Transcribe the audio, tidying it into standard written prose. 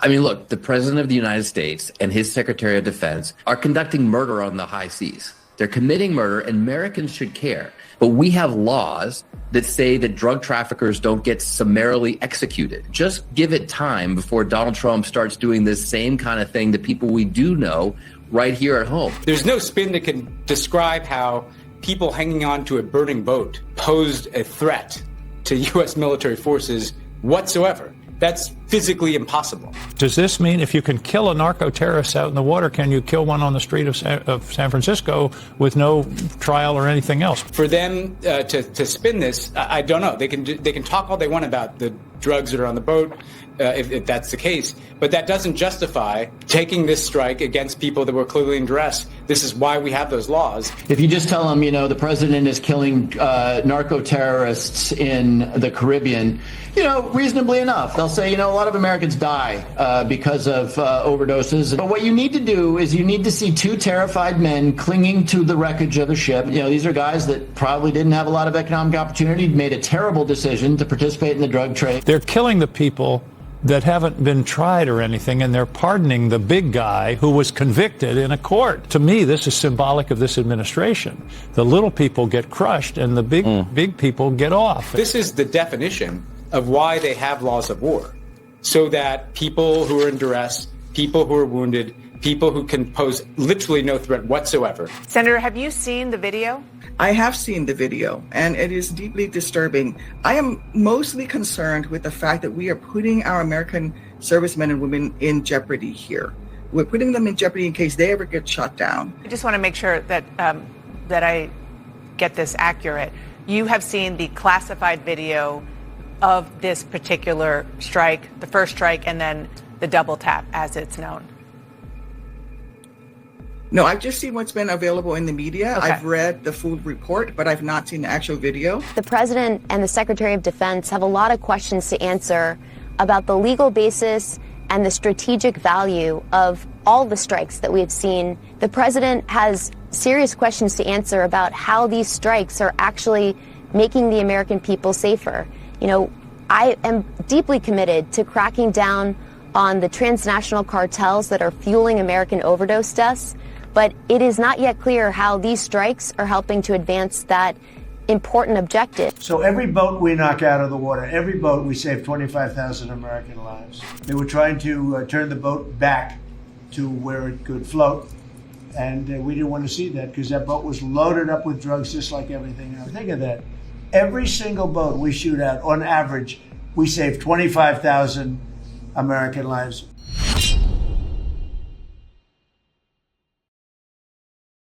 I mean, look, the President of the United States and his Secretary of Defense are conducting murder on the high seas. They're committing murder, and Americans should care. But we have laws that say that drug traffickers don't get summarily executed. Just give it time before Donald Trump starts doing this same kind of thing to people we do know right here at home. There's no spin that can describe how people hanging on to a burning boat posed a threat to U.S. military forces whatsoever. That's physically impossible. Does this mean if you can kill a narco-terrorist out in the water, can you kill one on the street of San Francisco with no trial or anything else? For them to spin this, I don't know. They can talk all they want about the drugs that are on the boat, if that's the case. But that doesn't justify taking this strike against people that were clearly in duress. This is why we have those laws. If you just tell them, the president is killing narco-terrorists in the Caribbean, reasonably enough, they'll say, a lot of Americans die because of overdoses. But what you need to do is you need to see two terrified men clinging to the wreckage of a ship. These are guys that probably didn't have a lot of economic opportunity, made a terrible decision to participate in the drug trade. They're killing the people that haven't been tried or anything, and they're pardoning the big guy who was convicted in a court. To me, this is symbolic of this administration. The little people get crushed, and the big people get off. This is the definition of why they have laws of war, so that people who are in duress, people who are wounded, people who can pose literally no threat whatsoever. Senator, have you seen the video? I have seen the video, and it is deeply disturbing. I am mostly concerned with the fact that we are putting our American servicemen and women in jeopardy here. We're putting them in jeopardy in case they ever get shot down. I just want to make sure that that I get this accurate. You have seen the classified video of this particular strike, the first strike, and then the double tap, as it's known. No, I've just seen what's been available in the media. Okay. I've read the full report, but I've not seen the actual video. The president and the Secretary of Defense have a lot of questions to answer about the legal basis and the strategic value of all the strikes that we have seen. The president has serious questions to answer about how these strikes are actually making the American people safer. I am deeply committed to cracking down on the transnational cartels that are fueling American overdose deaths, but it is not yet clear how these strikes are helping to advance that important objective. So every boat we knock out of the water, every boat, we save 25,000 American lives. They were trying to turn the boat back to where it could float, and we didn't want to see that because that boat was loaded up with drugs just like everything else. Think of that. Every single boat we shoot out, on average, we save 25,000 American lives.